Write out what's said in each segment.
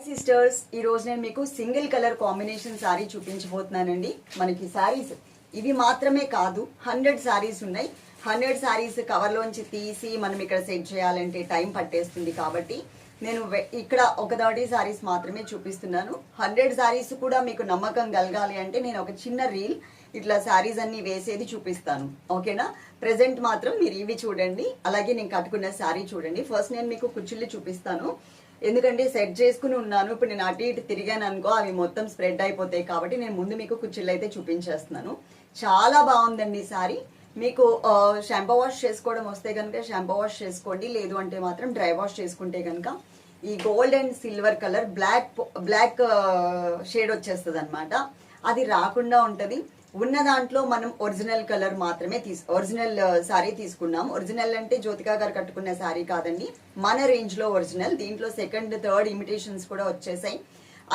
Sisters ఈ రోజు నేను మీకు సింగిల్ కలర్ కాంబినేషన్ సారీ చూపించబోతున్నానండి. మనకి సారీస్ ఇవి మాత్రమే కాదు, 100 సారీస్ ఉన్నాయి. 100 సారీస్ కవర్ లోంచి తీసి మనం ఇక్కడ సెట్ చేయాలంటే టైం పట్టేస్తుంది. కాబట్టి నేను ఇక్కడ ఒక 30 సారీస్ మాత్రమే చూపిస్తున్నాను. 100 సారీస్ కూడా మీకు నమ్మకం కలగాలి అంటే నేను ఒక చిన్న రీల్ ఇట్లా సారీస్ అన్ని వేసేది చూపిస్తాను. ఓకేనా? ప్రెసెంట్ మాత్రం మీరు ఇవి చూడండి, అలాగే నేను కట్టుకున్న సారీ చూడండి. ఫస్ట్ నేను మీకు కుచ్చుళ్ళు చూపిస్తాను, ఎందుకంటే సెట్ చేసుకుని ఉన్నాను. ఇప్పుడు నేను అటు ఇటు తిరిగాను అనుకో, అవి మొత్తం స్ప్రెడ్ అయిపోతాయి. కాబట్టి నేను ముందు మీకు కుచ్చిళ్ళు అయితే చూపించేస్తున్నాను. చాలా బాగుందండి ఈ సారీ. మీకు షాంపూ వాష్ చేసుకోవడం వస్తే కనుక షాంపూ వాష్ చేసుకోండి, లేదు అంటే మాత్రం డ్రై వాష్ చేసుకుంటే కనుక ఈ gold and silver colour black shade వచ్చేస్తుంది అనమాట. అది రాకుండా ఉంటది. ఉన్న దాంట్లో మనం ఒరిజినల్ కలర్ మాత్రమే ఒరిజినల్ సారీ తీసుకున్నాం. ఒరిజినల్ అంటే జ్యోతికా గారు కట్టుకున్న సారీ కాదండి, మన రేంజ్ లో ఒరిజినల్. దీంట్లో సెకండ్ థర్డ్ ఇమిటేషన్స్ కూడా వచ్చేసాయి.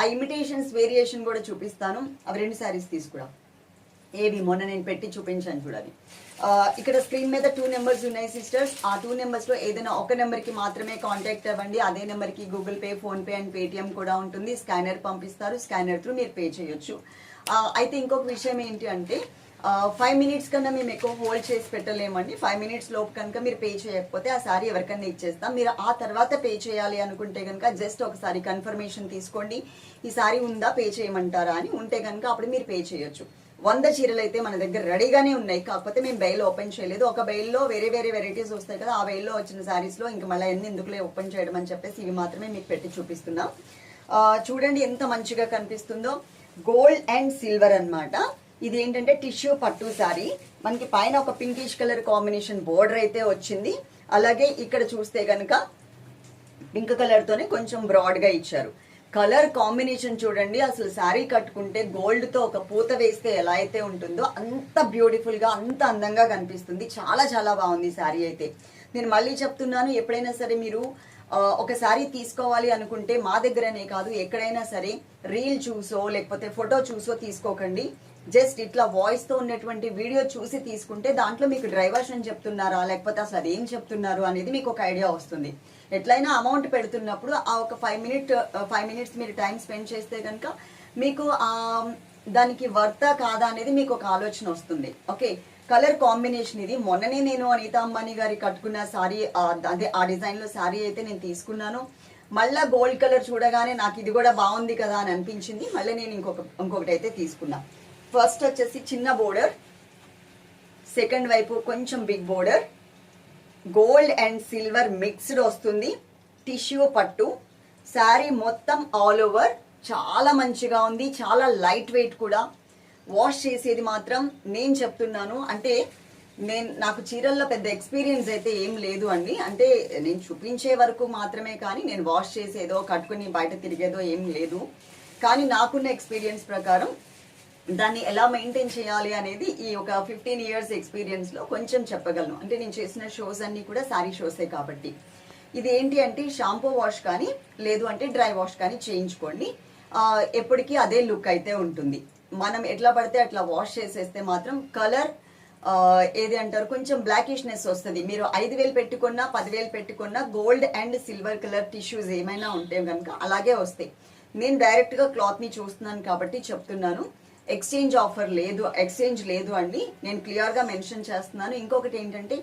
ఆ ఇమిటేషన్స్ వేరియేషన్ కూడా చూపిస్తాను. అవి 2 సారీస్ తీసుకురా, ఏవి మొన్న నేను పెట్టి చూపించాను చూడాలి. ఇక్కడ స్క్రీన్ మీద 2 నెంబర్స్ ఉన్నాయి సిస్టర్స్. ఆ 2 నెంబర్స్ లో ఏదైనా ఒక నెంబర్ కి మాత్రమే కాంటాక్ట్ అవ్వండి. అదే నెంబర్ కి Google pay, phone pay and Paytm కూడా ఉంటుంది. స్కానర్ పంపిస్తారు, స్కానర్ త్రూ మీరు పే చేయొచ్చు. అయితే ఇంకొక విషయం ఏంటి అంటే 5 మినిట్స్ కన్నా మేము ఎక్కువ హోల్డ్ చేసి పెట్టలేమండి. 5 మినిట్స్ లోపు కనుక మీరు పే చేయకపోతే ఆ సారీ ఎవరికన్నా ఇచ్చేస్తాం. మీరు ఆ తర్వాత పే చేయాలి అనుకుంటే కనుక జస్ట్ ఒకసారి కన్ఫర్మేషన్ తీసుకోండి, ఈ సారీ ఉందా, పే చేయమంటారా అని. ఉంటే కనుక అప్పుడు మీరు పే చేయొచ్చు. 100 చీరలు అయితే మన దగ్గర రెడీగానే ఉన్నాయి, కాకపోతే మేము బెయిల్ ఓపెన్ చేయలేదు. ఒక బెయిల్లో వేరే వేరే వెరైటీస్ వస్తాయి కదా, ఆ బెయిల్లో వచ్చిన సారీస్ లో ఇంకా మళ్ళీ ఎందుకులే ఓపెన్ చేయడం అని చెప్పేసి ఇవి మాత్రమే మీకు పెట్టి చూపిస్తున్నాం. చూడండి ఎంత మంచిగా కనిపిస్తుందో. గోల్డ్ అండ్ సిల్వర్ అన్నమాట. ఇది ఏంటంటే టిష్యూ పట్టు సారీ. మనకి పైన ఒక పింకిష్ కలర్ కాంబినేషన్ బోర్డర్ అయితే వచ్చింది. అలాగే ఇక్కడ చూస్తే కనుక పింక్ కలర్ తోనే కొంచెం బ్రాడ్ గా ఇచ్చారు. కలర్ కాంబినేషన్ చూడండి, అసలు శారీ కట్టుకుంటే గోల్డ్ తో ఒక పూత వేస్తే ఎలా అయితే ఉంటుందో అంత బ్యూటిఫుల్ గా, అంత అందంగా కనిపిస్తుంది. చాలా చాలా బాగుంది శారీ అయితే. నేను మళ్ళీ చెప్తున్నాను, ఎప్పుడైనా సరే మీరు ఒక శారీ తీసుకోవాలి అనుకుంటే మా దగ్గరనే కాదు, ఎక్కడైనా సరే రీల్ చూసో లేకపోతే ఫోటో చూసో తీసుకోకండి. జస్ట్ ఇట్లా వాయిస్ తో ఉన్నటువంటి వీడియో చూసి తీసుకుంటే దాంట్లో మీకు డ్రై వాష్ అని చెప్తున్నారా లేకపోతే అసలు అదేం చెప్తున్నారు అనేది మీకు ఒక ఐడియా వస్తుంది. ఎట్లయినా అమౌంట్ పెడుతున్నప్పుడు ఆ ఒక 5 మినిట్స్ మీరు టైం స్పెండ్ చేస్తే కనుక మీకు దానికి వర్తా కాదా అనేది మీకు ఒక ఆలోచన వస్తుంది. ఓకే, కలర్ కాంబినేషన్ ఇది. మొన్ననే నేను అనితా అంబానీ గారి కట్టుకున్న సారీ, అదే ఆ డిజైన్ లో సారీ అయితే నేను తీసుకున్నాను. మళ్ళా గోల్డ్ కలర్ చూడగానే నాకు ఇది కూడా బాగుంది కదా అని అనిపించింది. మళ్ళీ నేను ఇంకొకటి అయితే తీసుకున్నా. ఫస్ట్ వచ్చేసి చిన్న బోర్డర్, సెకండ్ వైపు కొంచెం big border, gold and silver mixed వస్తుంది. టిష్యూ పట్టు శారీ మొత్తం ఆల్ ఓవర్. చాలా మంచిగా ఉంది, చాలా లైట్ వెయిట్ కూడా. వాష్ చేసేది మాత్రం నేను చెప్తున్నాను, అంటే నాకు చీరల్లో పెద్ద ఎక్స్పీరియన్స్ అయితే ఏం లేదు అండి. అంటే నేను చూపించే వరకు మాత్రమే, కానీ నేను వాష్ చేసేదో కట్టుకుని బయట తిరిగేదో ఏం లేదు. కానీ నాకున్న ఎక్స్పీరియన్స్ ప్రకారం దాన్ని ఎలా మెయింటైన్ చేయాలి అనేది ఈ ఒక 15 ఇయర్స్ ఎక్స్పీరియన్స్ లో కొంచెం చెప్పగలను. అంటే నేను చేసిన షోస్ అన్ని కూడా శారీ షోసే కాబట్టి. ఇది ఏంటి అంటే షాంపూ వాష్ కానీ లేదు అంటే డ్రై వాష్ కానీ చేయించుకోండి. ఎప్పటికీ అదే లుక్ అయితే ఉంటుంది. మనం ఎట్లా పడితే అట్లా వాష్ చేసేస్తే మాత్రం కలర్ ఏది అంటారు, కొంచెం బ్లాకిష్నెస్ వస్తుంది. మీరు 5,000 పెట్టుకున్నా 10,000 పెట్టుకున్నా gold and silver colour tissues ఏమైనా ఉంటే కనుక అలాగే వస్తాయి. నేను డైరెక్ట్ గా క్లాత్ ని చూస్తున్నాను కాబట్టి చెప్తున్నాను. ఎక్స్చేంజ్ ఆఫర్ లేదు, ఎక్స్చేంజ్ లేదు అండి, నేను క్లియర్ గా మెన్షన్ చేస్తున్నాను. ఇంకొకటి ఏంటంటే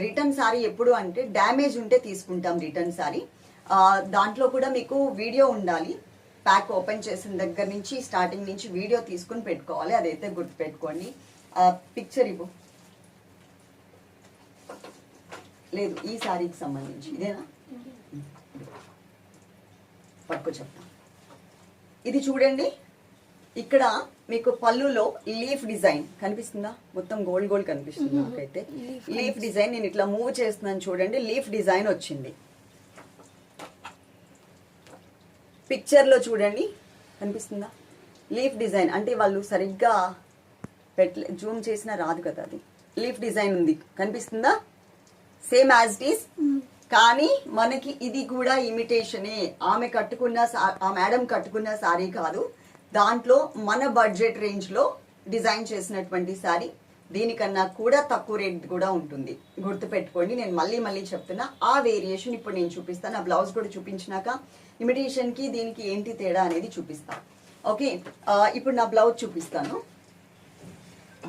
రిటర్న్ సారీ ఎప్పుడు అంటే డ్యామేజ్ ఉంటే తీసుకుంటాం రిటర్న్ సారీ. దాంట్లో కూడా మీకు వీడియో ఉండాలి. ప్యాక్ ఓపెన్ చేసిన దగ్గర నుంచి స్టార్టింగ్ నుంచి వీడియో తీసుకుని పెట్టుకోవాలి, అదైతే గుర్తు పెట్టుకోండి. పిక్చర్ ఇవ్వు. లేదు, ఈ సారీకి సంబంధించి ఇదేనా, పట్టుకో చెప్తాను. ఇది చూడండి, ఇక్కడ మీకు పళ్ళులో లీఫ్ డిజైన్ కనిపిస్తుందా? మొత్తం గోల్డ్ గోల్డ్ కనిపిస్తుంది నాకైతే. లీఫ్ డిజైన్ నేను ఇట్లా మూవ్ చేస్తున్నాను చూడండి, లీఫ్ డిజైన్ వచ్చింది. పిక్చర్ లో చూడండి కనిపిస్తుందా? లీఫ్ డిజైన్ అంటే వాళ్ళు సరిగ్గా జూమ్ చేసినా రాదు కదా, అది లీఫ్ డిజైన్ ఉంది, కనిపిస్తుందా? Same as it is. కానీ మనకి ఇది కూడా ఇమిటేషనే. ఆ మేడం కట్టుకున్న సారీ కాదు, దాంట్లో మన బడ్జెట్ రేంజ్ లో డిజైన్ చేసినటువంటి సారీ. దీనికన్నా కూడా తక్కువ రేట్ కూడా ఉంటుంది, గుర్తుపెట్టుకోండి. నేను మళ్ళీ చెప్తున్నా. ఆ వేరియేషన్ ఇప్పుడు నేను చూపిస్తాను. ఆ బ్లౌజ్ కూడా చూపించినాక ఇమిటేషన్కి దీనికి ఏంటి తేడా అనేది చూపిస్తాను. ఓకే, ఇప్పుడు నా బ్లౌజ్ చూపిస్తాను.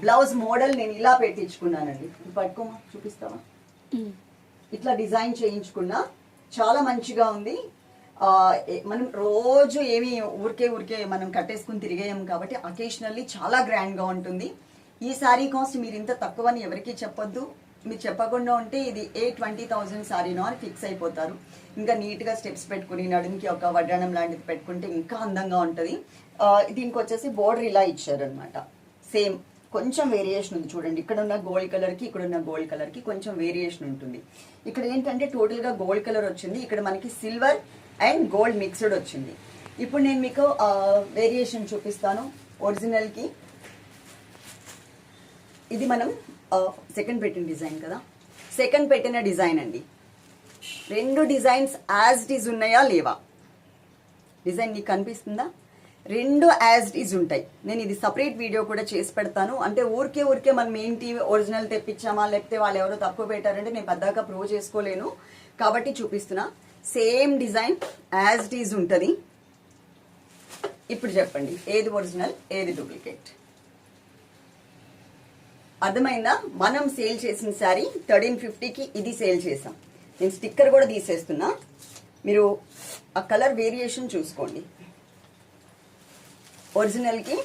బ్లౌజ్ మోడల్ నేను ఇలా పెట్టించుకున్నానండి. పట్టుకోమా, చూపిస్తావా? ఇట్లా డిజైన్ చేయించుకున్నా, చాలా మంచిగా ఉంది. మనం రోజు ఏమి ఊరికే మనం కట్టేసుకుని తిరిగేయం కాబట్టి అకేషనల్లీ చాలా గ్రాండ్గా ఉంటుంది. ఈ శారీ కాస్ట్ మీరు ఇంత తక్కువని ఎవరికి చెప్పొద్దు. మీరు చెప్పకుండా ఉంటే ఇది 20,000 శారీనో అని ఫిక్స్ అయిపోతారు. ఇంకా నీట్గా స్టెప్స్ పెట్టుకుని నడుముకి ఒక వడ్డాణం లాంటిది పెట్టుకుంటే ఇంకా అందంగా ఉంటుంది. దీనికి వచ్చేసి బోర్డర్ ఇలా ఇచ్చారనమాట. సేమ్ కొంచెం వేరియేషన్ ఉంది చూడండి. ఇక్కడ ఉన్న గోల్డ్ కలర్కి ఇక్కడ ఉన్న గోల్డ్ కలర్కి కొంచెం వేరియేషన్ ఉంటుంది. ఇక్కడ ఏంటంటే టోటల్గా గోల్డ్ కలర్ వచ్చింది, ఇక్కడ మనకి సిల్వర్ అండ్ గోల్డ్ మిక్స్డ్ వచ్చింది. ఇప్పుడు నేను మీకు వేరియేషన్ చూపిస్తాను. ఒరిజినల్కి ఇది మనం సెకండ్ పెట్టిన డిజైన్ కదా, సెకండ్ పెట్టిన డిజైన్ అండి. రెండు డిజైన్స్ యాజ్ ఇట్ ఈజ్ ఉన్నాయా లేవా? డిజైన్ నీకు కనిపిస్తుందా? రెండు యాజ్ ఇట్ ఈజ్ ఉంటాయి. నేను ఇది సపరేట్ వీడియో కూడా చేసి పెడతాను. అంటే ఊరికే మనం ఏంటి ఒరిజినల్ తెప్పించామా లేకపోతే వాళ్ళు ఎవరో తక్కువ పెట్టారంటే నేను పెద్దగా ప్రూవ్ చేసుకోలేను కాబట్టి చూపిస్తున్నా. Same design as it is ఉంటుంది. ఇప్పుడు చెప్పండి ఏది ఒరిజినల్ ఏది డూప్లికేట్? అర్థమైందా? మనం సేల్ చేసిన శారీ 1350కి ఇది సేల్ చేసాం. నేను స్టిక్కర్ కూడా తీసేస్తున్నా, మీరు ఆ కలర్ వేరియేషన్ చూసుకోండి. ఒరిజినల్కి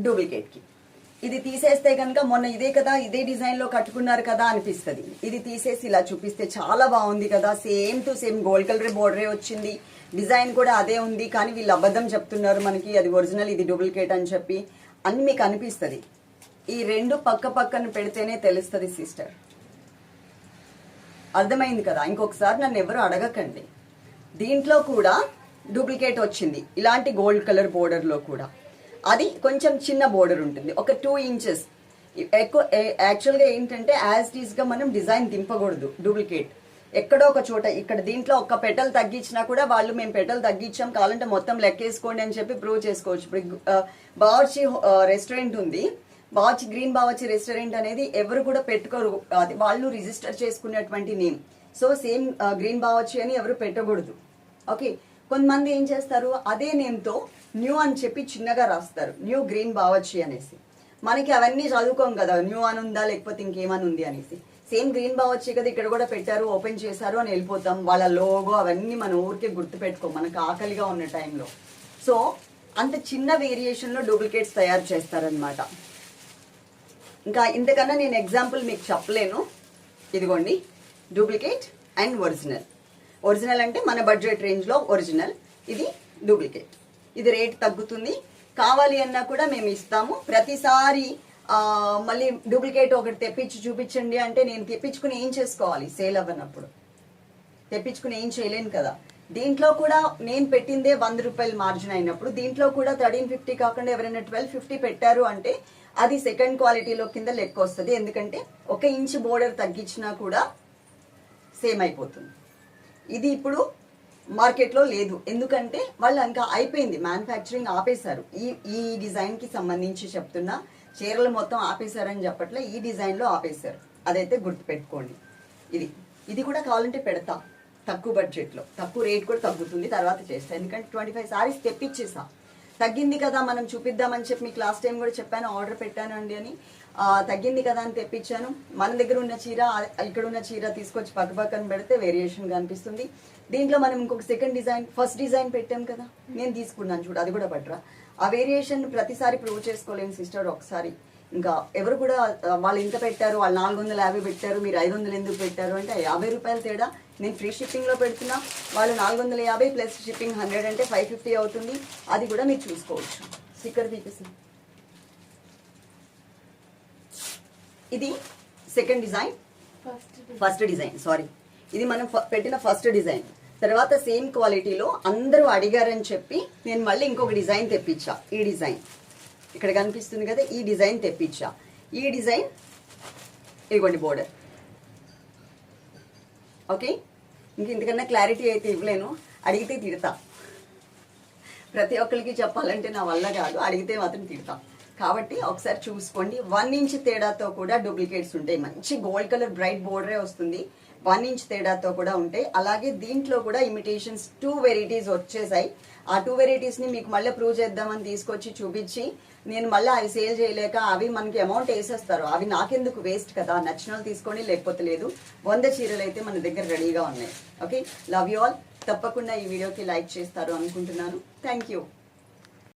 డూప్లికేట్కి ఇది తీసేస్తే కనుక మొన్న ఇదే కదా ఇదే డిజైన్లో కట్టుకున్నారు కదా అనిపిస్తుంది. ఇది తీసేసి ఇలా చూపిస్తే చాలా బాగుంది కదా, same to same gold colour బోర్డరే వచ్చింది, డిజైన్ కూడా అదే ఉంది. కానీ వీళ్ళు అబద్ధం చెప్తున్నారు మనకి, అది ఒరిజినల్ ఇది డూప్లికేట్ అని చెప్పి అని మీకు అనిపిస్తుంది. ఈ రెండు పక్కన పెడితేనే తెలుస్తుంది సిస్టర్. అర్థమైంది కదా? ఇంకొకసారి నన్ను ఎవరు అడగకండి. దీంట్లో కూడా డూప్లికేట్ వచ్చింది, ఇలాంటి గోల్డ్ కలర్ బోర్డర్లో కూడా. అది కొంచెం చిన్న బోర్డర్ ఉంటుంది, ఒక 2 ఇంచెస్ ఎక్కువ. యాక్చువల్గా ఏంటంటే యాజ్ ఇట్ ఈస్గా మనం డిజైన్ దింపకూడదు. డూప్లికేట్ ఎక్కడో ఒక చోట, ఇక్కడ దీంట్లో ఒక పెటల్ తగ్గించినా కూడా వాళ్ళు మేము పెటల్ తగ్గించాం కావాలంటే మొత్తం లెక్కేసుకోండి అని చెప్పి ప్రూవ్ చేసుకోవచ్చు. ఇప్పుడు బావర్చి రెస్టారెంట్ ఉంది, బావర్చి గ్రీన్ బావర్చి రెస్టారెంట్ అనేది ఎవరు కూడా పెట్టుకోరు, అది వాళ్ళు రిజిస్టర్ చేసుకున్నటువంటి name. So same green Bawarchi అని ఎవరు పెట్టకూడదు. ఓకే, కొంతమంది ఏం చేస్తారు అదే నేమ్తో న్యూ అని చెప్పి చిన్నగా రాస్తారు, న్యూ గ్రీన్ బావర్చి అనేసి. మనకి అవన్నీ చదువుకోం కదా, న్యూ అని ఉందా లేకపోతే ఇంకేమని ఉంది అనేసి. సేమ్ గ్రీన్ బావర్చి కదా ఇక్కడ కూడా పెట్టారు, ఓపెన్ చేశారు అని వెళ్ళిపోతాం. వాళ్ళ లోగో అవన్నీ మన ఊరికే గుర్తు పెట్టుకోం మనకు ఆకలిగా ఉన్న టైంలో. సో అంత చిన్న వేరియేషన్లో డూప్లికేట్స్ తయారు చేస్తారనమాట. ఇంకా ఇంతకన్నా నేను ఎగ్జాంపుల్ మీకు చెప్పలేను. ఇదిగోండి డూప్లికేట్ అండ్ ఒరిజినల్. ఒరిజినల్ అంటే మన బడ్జెట్ రేంజ్లో ఒరిజినల్, ఇది డూప్లికేట్. ఇది రేట్ తగ్గుతుంది, కావాలి అన్నా కూడా మేము ఇస్తాము. ప్రతిసారి మళ్ళీ డూప్లికేట్ ఒకటి తెప్పించి చూపించండి అంటే నేను తెప్పించుకుని ఏం చేసుకోవాలి? సేల్ అవ్వనప్పుడు తెప్పించుకుని ఏం చేయలేను కదా. దీంట్లో కూడా నేను పెట్టిందే 100 రూపాయలు మార్జిన్ అయినప్పుడు దీంట్లో కూడా 1350 కాకుండా ఎవరైనా 1250 పెట్టారు అంటే అది సెకండ్ క్వాలిటీలో కింద లెక్క వస్తుంది. ఎందుకంటే 1 ఇంచ్ బోర్డర్ తగ్గించినా కూడా సేమ్ అయిపోతుంది. ఇది ఇప్పుడు మార్కెట్లో లేదు, ఎందుకంటే వాళ్ళు ఇంకా అయిపోయింది, మ్యానుఫ్యాక్చరింగ్ ఆపేశారు. ఈ డిజైన్కి సంబంధించి చెప్తున్నా, చీరలు మొత్తం ఆపేశారని చెప్పట్లే, ఈ డిజైన్లో ఆపేశారు. అదైతే గుర్తుపెట్టుకోండి. ఇది కూడా కావాలంటే పెడతా తక్కువ బడ్జెట్లో, తక్కువ రేట్ కూడా తగ్గుతుంది, తర్వాత చేస్తాను. ఎందుకంటే 25 సారీస్ తెప్పించేసా, తగ్గింది కదా మనం చూపిద్దామని చెప్పి మీకు లాస్ట్ టైం కూడా చెప్పాను, ఆర్డర్ పెట్టాను అండి అని. తగ్గింది కదా అని తెప్పించాను. మన దగ్గర ఉన్న చీర ఇక్కడ ఉన్న చీర తీసుకొచ్చి పక్కన పెడితే వేరియేషన్ కనిపిస్తుంది. దీంట్లో మనం ఇంకొక సెకండ్ డిజైన్, ఫస్ట్ డిజైన్ పెట్టాం కదా, నేను తీసుకున్నాను చూడు, అది కూడా పట్టరా. ఆ వేరియేషన్ ప్రతిసారి ప్రూవ్ చేసుకోలేము సిస్టర్. ఒకసారి ఇంకా ఎవరు కూడా వాళ్ళు ఇంత పెట్టారు, వాళ్ళు 450 పెట్టారు, మీరు 500 ఎందుకు పెట్టారు అంటే 50 రూపాయలు తేడా. నేను ఫ్రీ షిప్పింగ్లో పెడుతున్నా, వాళ్ళు 450 ప్లస్ షిప్పింగ్ 100 అంటే 550 అవుతుంది. అది కూడా మీరు చూసుకోవచ్చు. స్టిక్కర్ తీపిస్తుంది. ఇది second design, first design sorry, ఇది మనం పెట్టిన ఫస్ట్ డిజైన్. తర్వాత సేమ్ క్వాలిటీలో అందరూ అడిగారని చెప్పి నేను మళ్ళీ ఇంకొక డిజైన్ తెప్పించా. ఈ డిజైన్ ఇక్కడ కనిపిస్తుంది కదా, ఈ డిజైన్ తెప్పించా. ఈ డిజైన్ ఇదిగోండి బోర్డర్. ఓకే, ఇంతకన్నా క్లారిటీ అయితే ఇవ్వలేను, అడిగితే తిడతా. ప్రతి ఒక్కరికి చెప్పాలంటే నా వల్ల కాదు, అడిగితే మాత్రం తిడతా. కాబట్టి ఒకసారి చూసుకోండి. 1 ఇంచ్ తేడాతో కూడా డూప్లికేట్స్ ఉంటాయి. మంచి గోల్డ్ కలర్ బ్రైట్ బోర్డరే వస్తుంది. 1 ఇంచ్ తేడాతో కూడా ఉంటాయి. అలాగే దీంట్లో కూడా ఇమిటేషన్స్ 2 వెరైటీస్ వచ్చేసాయి. ఆ 2 వెరైటీస్ ని మీకు మళ్ళీ ప్రూవ్ చేద్దామని తీసుకొచ్చి చూపించి నేను మళ్ళీ అవి సేల్ చేయలేక అవి మనకి అమౌంట్ వేసేస్తారు. అవి నాకెందుకు వేస్ట్ కదా, నచ్చిన వాళ్ళు తీసుకోండి, లేకపోతే లేదు. 100 చీరలు అయితే మన దగ్గర రెడీగా ఉన్నాయి. Okay, love you all. తప్పకుండా ఈ వీడియోకి లైక్ చేస్తారు అనుకుంటున్నాను. Thank you.